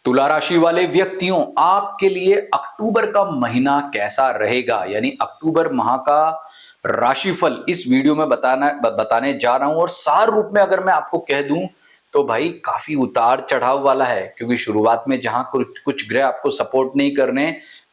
तुला राशि वाले व्यक्तियों, आपके लिए अक्टूबर का महीना कैसा रहेगा, यानी अक्टूबर माह का राशिफल इस वीडियो में बताने जा रहा हूं। और सार रूप में अगर मैं आपको कह दूं तो भाई काफी उतार चढ़ाव वाला है, क्योंकि शुरुआत में जहां कुछ कुछ ग्रह आपको सपोर्ट नहीं करने,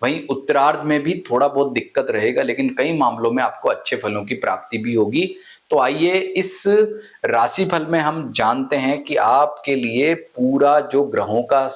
वहीं उत्तरार्ध में भी थोड़ा बहुत दिक्कत रहेगा, लेकिन कई मामलों में आपको अच्छे फलों की प्राप्ति भी होगी। तो आइए इस राशिफल में हम जानते हैं कि आपके लिए पूरा जो ग्रहों का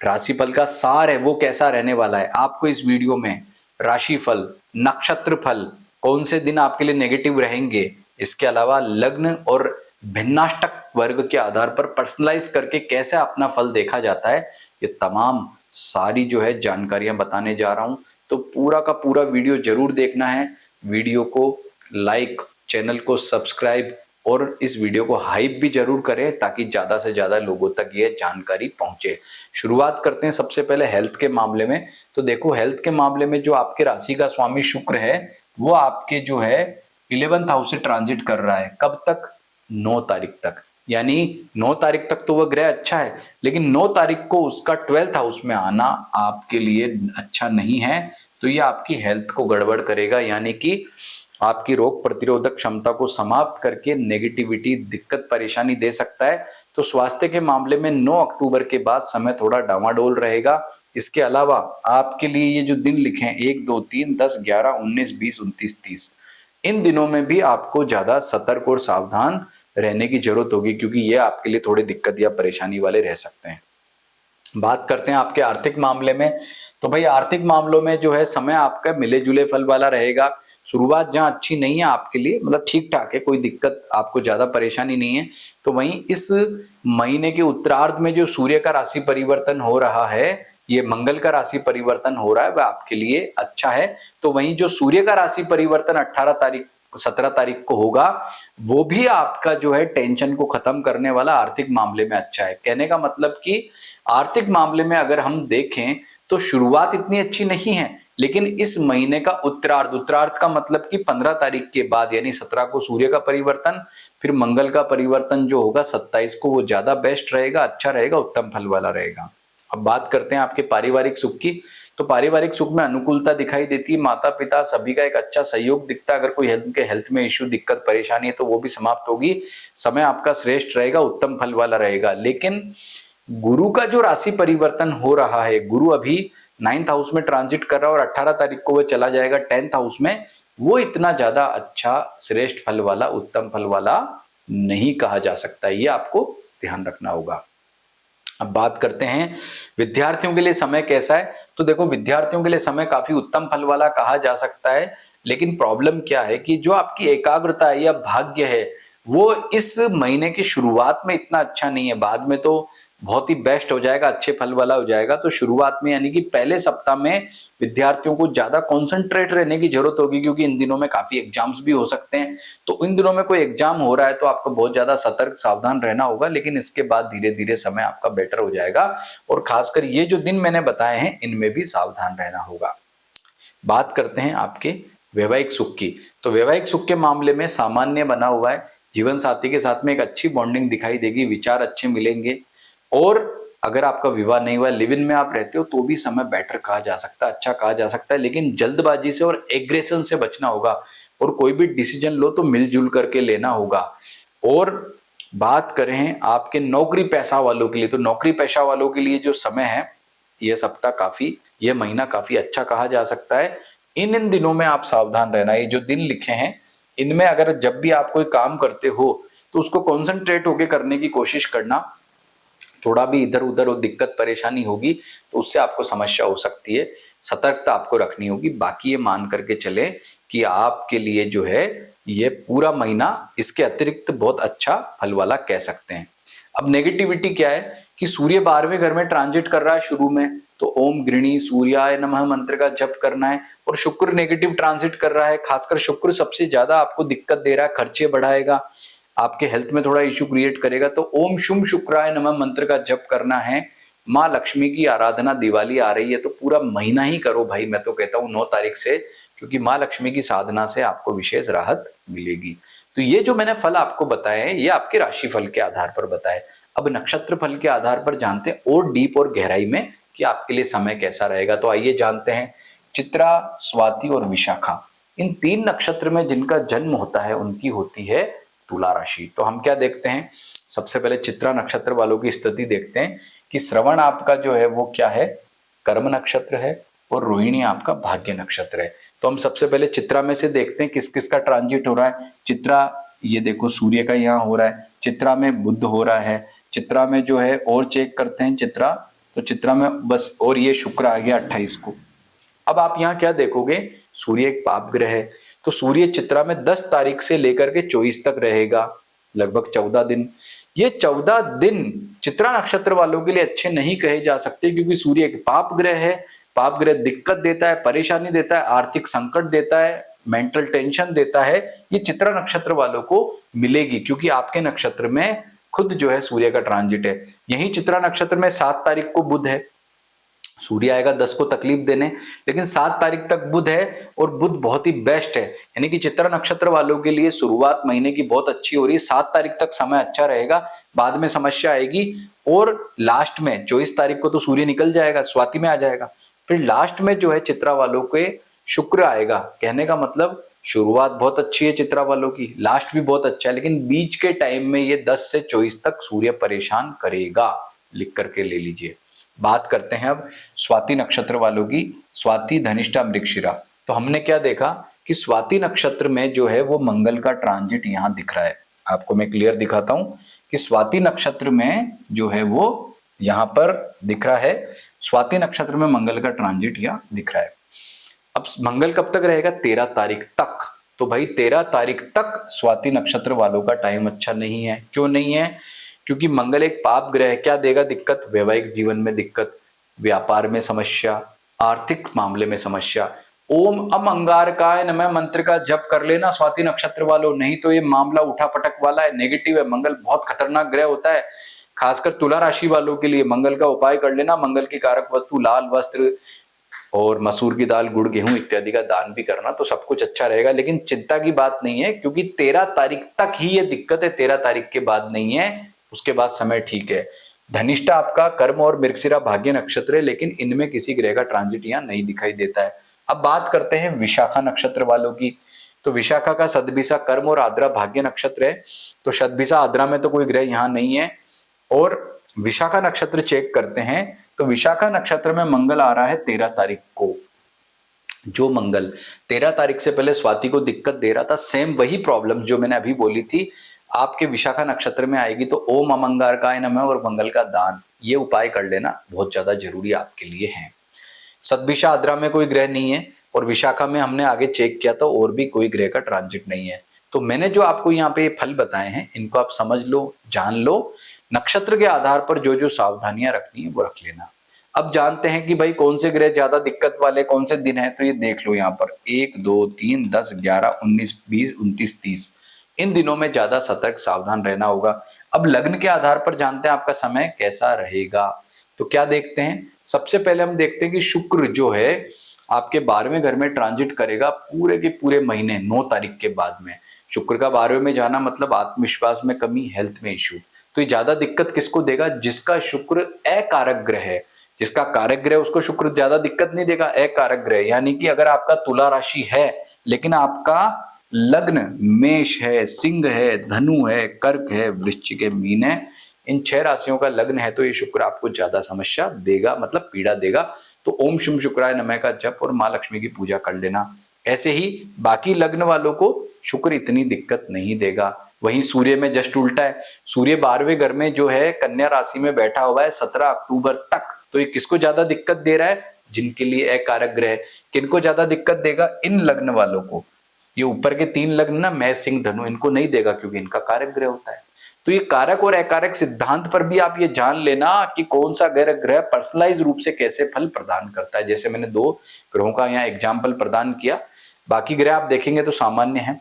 राशिफल का सार है वो कैसा रहने वाला है। आपको इस वीडियो में राशिफल, नक्षत्र फल, कौन से दिन आपके लिए नेगेटिव रहेंगे, इसके अलावा लग्न और भिन्नाष्टक वर्ग के आधार पर पर्सनलाइज करके कैसे अपना फल देखा जाता है, ये तमाम सारी जो है जानकारियां बताने जा रहा हूं। तो पूरा का पूरा वीडियो जरूर देखना है। वीडियो को लाइक, चैनल को सब्सक्राइब और इस वीडियो को हाइप भी जरूर करें ताकि ज्यादा से ज्यादा लोगों तक ये जानकारी पहुंचे। शुरुआत करते हैं सबसे पहले हेल्थ के मामले में। तो देखो, हेल्थ के मामले में जो आपके राशि का स्वामी शुक्र है वो आपके जो है 11th हाउस से ट्रांजिट कर रहा है। कब तक? 9 तारीख तक। यानी 9 तारीख तक तो वह ग्रह अच्छा है, लेकिन 9 तारीख को उसका 12th हाउस में आना आपके लिए अच्छा नहीं है। तो ये आपकी हेल्थ को गड़बड़ करेगा, यानी कि आपकी रोग प्रतिरोधक क्षमता को समाप्त करके नेगेटिविटी, दिक्कत, परेशानी दे सकता है। तो स्वास्थ्य के मामले में 9 अक्टूबर के बाद समय थोड़ा डामाडोल रहेगा। इसके अलावा आपके लिए ये जो दिन लिखे हैं 1, 2, 3, 10, 11, 19, 20, 29, 30, इन दिनों में भी आपको ज्यादा सतर्क और सावधान रहने की जरूरत होगी, क्योंकि ये आपके लिए थोड़े दिक्कत या परेशानी वाले रह सकते हैं। बात करते हैं आपके आर्थिक मामले में। तो भाई आर्थिक मामलों में जो है समय आपका मिले जुले फल वाला रहेगा। शुरुआत जहां अच्छी नहीं है आपके लिए, मतलब ठीक ठाक है, कोई दिक्कत आपको ज्यादा परेशानी नहीं है। तो वहीं इस महीने के उत्तरार्ध में जो सूर्य का राशि परिवर्तन हो रहा है, ये मंगल का राशि परिवर्तन हो रहा है, वह आपके लिए अच्छा है। तो वहीं जो सूर्य का राशि परिवर्तन 18 तारीख 17 तारीख को होगा, वो भी आपका जो है टेंशन को खत्म करने वाला, आर्थिक मामले में अच्छा है। कहने का मतलब कि आर्थिक मामले में अगर हम देखें तो शुरुआत इतनी अच्छी नहीं है, लेकिन इस महीने का उत्तरार्ध का मतलब कि 15 तारीख के बाद, यानी 17 को सूर्य का परिवर्तन, फिर मंगल का परिवर्तन जो होगा 27 को, वो ज्यादा बेस्ट रहेगा, अच्छा रहेगा, उत्तम फल वाला रहेगा। अब बात करते हैं आपके पारिवारिक सुख की। तो पारिवारिक सुख में अनुकूलता दिखाई देती है, माता पिता सभी का एक अच्छा सहयोग दिखता है। अगर कोई हेल्थ में इश्यू, दिक्कत, परेशानी है तो वो भी समाप्त होगी। समय आपका श्रेष्ठ रहेगा, उत्तम फल वाला रहेगा। लेकिन गुरु का जो राशि परिवर्तन हो रहा है, गुरु अभी 9th हाउस में ट्रांजिट कर रहा है और 18 तारीख को वो चला जाएगा 10th हाउस में, वो इतना ज्यादा अच्छा, श्रेष्ठ फल वाला, उत्तम फल वाला नहीं कहा जा सकता। ये आपको ध्यान रखना होगा। अब बात करते हैं विद्यार्थियों के लिए समय कैसा है। तो देखो, विद्यार्थियों के लिए समय काफी उत्तम फल वाला कहा जा सकता है, लेकिन प्रॉब्लम क्या है कि जो आपकी एकाग्रता है या भाग्य है, वो इस महीने की शुरुआत में इतना अच्छा नहीं है। बाद में तो बहुत ही बेस्ट हो जाएगा, अच्छे फल वाला हो जाएगा। तो शुरुआत में, यानी कि पहले सप्ताह में विद्यार्थियों को ज्यादा कॉन्सेंट्रेट रहने की जरूरत होगी, क्योंकि इन दिनों में काफी एग्जाम्स भी हो सकते हैं। तो इन दिनों में कोई एग्जाम हो रहा है तो आपको बहुत ज्यादा सतर्क, सावधान रहना होगा, लेकिन इसके बाद धीरे धीरे समय आपका बेटर हो जाएगा। और खासकर ये जो दिन मैंने बताए हैं, इनमें भी सावधान रहना होगा। बात करते हैं आपके वैवाहिक सुख की। तो वैवाहिक सुख के मामले में सामान्य बना हुआ है। जीवन साथी के साथ में एक अच्छी बॉन्डिंग दिखाई देगी, विचार अच्छे मिलेंगे। और अगर आपका विवाह नहीं हुआ, लिव इन में आप रहते हो, तो भी समय बेटर कहा जा सकता है, अच्छा कहा जा सकता है। लेकिन जल्दबाजी से और एग्रेशन से बचना होगा, और कोई भी डिसीजन लो तो मिलजुल करके लेना होगा। और बात करें आपके नौकरी पेशा वालों के लिए, तो नौकरी पेशा वालों के लिए जो समय है, यह सप्ताह काफी, यह महीना काफी अच्छा कहा जा सकता है। इन दिनों में आप सावधान रहना। ये जो दिन लिखे हैं, इनमें अगर जब भी आप कोई काम करते हो तो उसको कॉन्सेंट्रेट होकर करने की कोशिश करना। थोड़ा भी इधर उधर और दिक्कत परेशानी होगी तो उससे आपको समस्या हो सकती है, सतर्कता आपको रखनी होगी। बाकी ये मान करके चले कि आपके लिए जो है ये पूरा महीना इसके अतिरिक्त बहुत अच्छा फल वाला कह सकते हैं। अब नेगेटिविटी क्या है कि सूर्य 12वें घर में ट्रांजिट कर रहा है शुरू में, तो ओम गृणी सूर्याय नमः मंत्र का जप करना है। और शुक्र नेगेटिव ट्रांजिट कर रहा है, खासकर शुक्र सबसे ज्यादा आपको दिक्कत दे रहा है, खर्चे बढ़ाएगा, आपके हेल्थ में थोड़ा इश्यू क्रिएट करेगा। तो ओम शुम शुक्राय नमः मंत्र का जप करना है। माँ लक्ष्मी की आराधना, दिवाली आ रही है तो पूरा महीना ही करो भाई, मैं तो कहता हूँ 9 तारीख से, क्योंकि माँ लक्ष्मी की साधना से आपको विशेष राहत मिलेगी। तो ये जो मैंने फल आपको बताए हैं, ये आपके राशि फल के आधार पर बताए। अब नक्षत्र फल के आधार पर जानते हैं और डीप और गहराई में कि आपके लिए समय कैसा रहेगा। तो आइए जानते हैं। चित्रा, स्वाति और विशाखा, इन 3 नक्षत्र में जिनका जन्म होता है उनकी होती है तुला राशि। तो हम क्या देखते हैं, सबसे पहले चित्रा नक्षत्र वालों की स्थिति देखते हैं कि श्रवण आपका जो है वो क्या है, कर्म नक्षत्र है, और रोहिणी आपका भाग्य नक्षत्र है। तो हम सबसे पहले चित्रा में से देखते हैं किस किस का ट्रांजिट हो रहा है। चित्रा, ये देखो सूर्य का यहाँ हो रहा है, चित्रा में बुध हो रहा है, चित्रा में जो है और चेक करते हैं चित्रा, तो चित्रा में बस, और ये शुक्र आ गया 28 को। अब आप यहाँ क्या देखोगे, सूर्य एक पाप ग्रह है, तो सूर्य चित्रा में 10 तारीख से लेकर के 24 तक रहेगा, लगभग 14 दिन। ये 14 दिन चित्रा नक्षत्र वालों के लिए अच्छे नहीं कहे जा सकते, क्योंकि सूर्य एक पाप ग्रह है। पाप ग्रह दिक्कत देता है, परेशानी देता है, आर्थिक संकट देता है, मेंटल टेंशन देता है। ये चित्रा नक्षत्र वालों को मिलेगी, क्योंकि आपके नक्षत्र में खुद जो है सूर्य का ट्रांजिट है। यही चित्रा नक्षत्र में 7 तारीख को बुध है। सूर्य आएगा 10 को तकलीफ देने, लेकिन 7 तारीख तक बुध है, और बुध बहुत ही बेस्ट है। यानी कि चित्रा नक्षत्र वालों के लिए शुरुआत महीने की बहुत अच्छी हो रही है। 7 तारीख तक समय अच्छा रहेगा, बाद में समस्या आएगी, और लास्ट में 24 तारीख को तो सूर्य निकल जाएगा, स्वाति में आ जाएगा। फिर लास्ट में जो है चित्रा वालों के शुक्र आएगा। कहने का मतलब शुरुआत बहुत अच्छी है चित्रा वालों की, लास्ट भी बहुत अच्छा है, लेकिन बीच के टाइम में ये 10 से 24 तक सूर्य परेशान करेगा। लिख करके ले लीजिए। बात करते हैं अब स्वाति नक्षत्र वालों की। स्वाति, धनिष्ठा, मृगशिरा। तो हमने क्या देखा कि स्वाति नक्षत्र में जो है वो मंगल का ट्रांजिट यहाँ दिख रहा है। आपको मैं क्लियर दिखाता हूं कि स्वाति नक्षत्र में जो है वो यहाँ पर दिख रहा है। स्वाति नक्षत्र में मंगल का ट्रांजिट यहाँ दिख रहा है। अब मंगल कब तक रहेगा, 13 तारीख तक। तो भाई 13 तारीख तक स्वाति नक्षत्र वालों का टाइम अच्छा नहीं है। क्यों नहीं है, क्योंकि मंगल एक पाप ग्रह है। क्या देगा दिक्कत, वैवाहिक जीवन में दिक्कत, व्यापार में समस्या, आर्थिक मामले में समस्या। ओम अम अंगारकाय नमः मंत्र का जप कर लेना स्वाति नक्षत्र वालों, नहीं तो ये मामला उठा पटक वाला है, नेगेटिव है। मंगल बहुत खतरनाक ग्रह होता है, खासकर तुला राशि वालों के लिए। मंगल का उपाय कर लेना। मंगल की कारक वस्तु लाल वस्त्र और मसूर की दाल, गुड़, गेहूं इत्यादि का दान भी करना, तो सब कुछ अच्छा रहेगा। लेकिन चिंता की बात नहीं है, क्योंकि 13 तारीख तक ही ये दिक्कत है, 13 तारीख के बाद नहीं है। उसके बाद समय ठीक है। धनिष्ठा आपका कर्म और मृगशिरा भाग्य नक्षत्र है, लेकिन इनमें किसी ग्रह का ट्रांजिट यहाँ नहीं दिखाई देता है। अब बात करते हैं विशाखा नक्षत्र वालों की। तो विशाखा का सदभिसा कर्म और आद्रा भाग्य नक्षत्र है। तो सदभिसा आद्रा में तो कोई ग्रह यहाँ नहीं है। और विशाखा नक्षत्र चेक करते हैं, तो विशाखा नक्षत्र में मंगल आ रहा है 13 तारीख को। जो मंगल 13 तारीख से पहले स्वाति को दिक्कत दे रहा था, सेम वही प्रॉब्लम जो मैंने अभी बोली थी आपके विशाखा नक्षत्र में आएगी। तो ओम अम अंगारकाय नमः और मंगल का दान, ये उपाय कर लेना बहुत ज्यादा जरूरी आपके लिए है। सदभिषा आद्रा में कोई ग्रह नहीं है, और विशाखा में हमने आगे चेक किया तो और भी कोई ग्रह का ट्रांजिट नहीं है। तो मैंने जो आपको यहाँ पे फल बताए हैं, इनको आप समझ लो, जान लो। नक्षत्र के आधार पर जो जो सावधानियां रखनी है वो रख लेना। अब जानते हैं कि भाई कौन से ग्रह ज्यादा दिक्कत वाले, कौन से दिन है। तो ये देख लो यहाँ पर 1, 2, 3, 10, 11, 19, 20, 29, 30, इन दिनों में ज्यादा सतर्क सावधान रहना होगा। अब लग्न के आधार पर जानते हैं आपका समय कैसा रहेगा। तो क्या देखते हैं, सबसे पहले हम देखते हैं कि शुक्र जो है आपके 12वें घर में ट्रांजिट करेगा पूरे के पूरे महीने 9 तारीख के बाद में। शुक्र का 12वें में जाना मतलब आत्मविश्वास में कमी, हेल्थ में इश्यू। तो ये ज्यादा दिक्कत किसको देगा, जिसका शुक्र अकारक ग्रह है। जिसका कारक ग्रह उसको शुक्र ज्यादा दिक्कत नहीं देगा, अकारक ग्रह। यानी कि अगर आपका तुला राशि है लेकिन आपका लग्न मेष है, सिंह है, धनु है, कर्क है, वृश्चिक है, मीन है, इन 6 राशियों का लग्न है, तो ये शुक्र आपको ज्यादा समस्या देगा, मतलब पीड़ा देगा। तो ओम शुभ शुक्राय नमः का जप और माँ लक्ष्मी की पूजा कर लेना। ऐसे ही बाकी लग्न वालों को शुक्र इतनी दिक्कत नहीं देगा। वहीं सूर्य में जस्ट उल्टा है। सूर्य 12वें घर में जो है कन्या राशि में बैठा हुआ है 17 अक्टूबर तक। तो ये किसको ज्यादा दिक्कत दे रहा है, जिनके लिए अकारक ग्रह है। किनको ज्यादा दिक्कत देगा, इन लग्न वालों को। ये ऊपर के 3 लग्न ना, मेष, सिंह, धनु, इनको नहीं देगा, क्योंकि इनका कारक ग्रह होता है। तो ये कारक और अकारक सिद्धांत पर भी आप ये जान लेना कि कौन सा ग्रह पर्सनलाइज रूप से कैसे फल प्रदान करता है। जैसे मैंने 2 ग्रहों का यहाँ एग्जाम्पल प्रदान किया, बाकी ग्रह आप देखेंगे तो सामान्य है।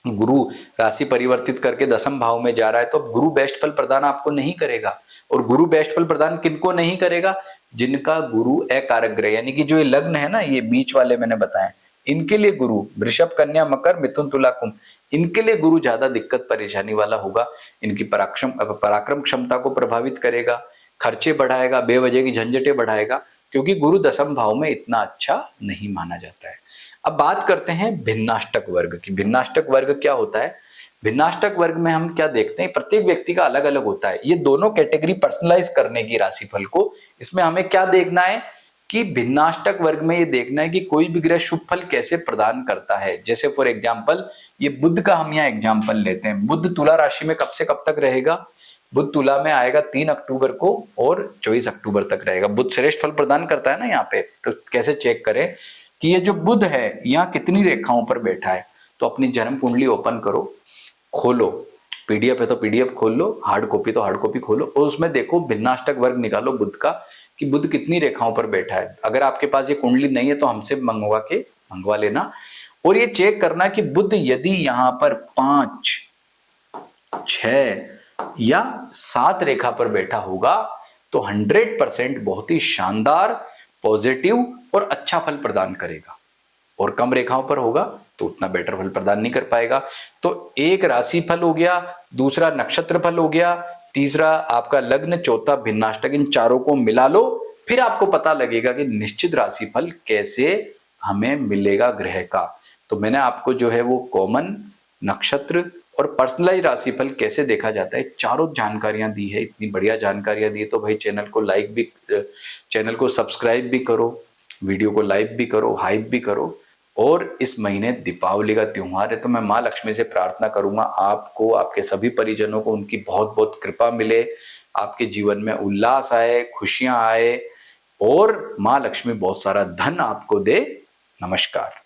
गुरु राशि परिवर्तित करके 10वें भाव में जा रहा है, तो अब गुरु बेस्ट फल प्रदान आपको नहीं करेगा। और गुरु बेस्ट फल प्रदान किनको नहीं करेगा, जिनका गुरु अकारक ग्रह, यानी कि जो ये लग्न है ना, ये बीच वाले मैंने बताए, इनके लिए गुरु वृषभ, कन्या, मकर, मिथुन, तुला, कुंभ, इनके लिए गुरु ज्यादा दिक्कत परेशानी वाला होगा। इनकी पराक्रम क्षमता को प्रभावित करेगा, खर्चे बढ़ाएगा, बेवजह की झंझटें बढ़ाएगा, क्योंकि गुरु दसम भाव में इतना अच्छा नहीं माना जाता है। अब बात करते हैं भिन्नाष्टक वर्ग की। भिन्नाष्टक वर्ग क्या होता है? भिन्नाष्टक वर्ग में हम क्या देखते हैं, प्रत्येक व्यक्ति का अलग अलग होता है। ये दोनों कैटेगरी पर्सनलाइज करने की राशिफल को, इसमें हमें क्या देखना है कि भिन्नाष्टक वर्ग में ये देखना है कि कोई भी ग्रह शुभ फल कैसे प्रदान करता है। जैसे फॉर एग्जांपल ये बुध का हम यहाँ एग्जांपल लेते हैं। बुध तुला राशि में कब से कब तक रहेगा? बुध तुला में आएगा 3 अक्टूबर को और 24 अक्टूबर तक रहेगा। बुध श्रेष्ठ फल प्रदान करता है ना यहाँ पे, तो कैसे चेक करें कि ये जो बुध है यहाँ कितनी रेखाओं पर बैठा है? तो अपनी जन्म कुंडली ओपन करो, खोलो, पीडीएफ है तो पीडीएफ खोल लो, हार्ड कॉपी तो हार्ड कॉपी खोलो, और उसमें देखो भिन्नाष्टक वर्ग निकालो बुध का कि बुध कितनी रेखाओं पर बैठा है। अगर आपके पास ये कुंडली नहीं है तो हमसे मंगवा लेना, और ये चेक करना कि बुध यदि यहाँ पर 5, 6 या 7 रेखा पर बैठा होगा तो 100% बहुत ही शानदार, पॉजिटिव और अच्छा फल प्रदान करेगा, और कम रेखाओं पर होगा तो उतना बेटर फल प्रदान नहीं कर पाएगा। तो एक राशि फल हो गया, दूसरा नक्षत्र फल हो गया, तीसरा आपका लग्न, चौथा भिन्नाष्टक, इन चारों को मिला लो, फिर आपको पता लगेगा कि निश्चित राशि फल कैसे हमें मिलेगा ग्रह का। तो मैंने आपको जो है वो कॉमन, नक्षत्र और पर्सनलाइज राशिफल कैसे देखा जाता है, चारों जानकारियां दी है। इतनी बढ़िया जानकारियां दी तो भाई चैनल को सब्सक्राइब भी करो, वीडियो को लाइक भी करो, हाइप भी करो। और इस महीने दीपावली का त्योहार है, तो मैं माँ लक्ष्मी से प्रार्थना करूंगा आपको, आपके सभी परिजनों को उनकी बहुत बहुत कृपा मिले, आपके जीवन में उल्लास आए, खुशियां आए, और माँ लक्ष्मी बहुत सारा धन आपको दे। नमस्कार।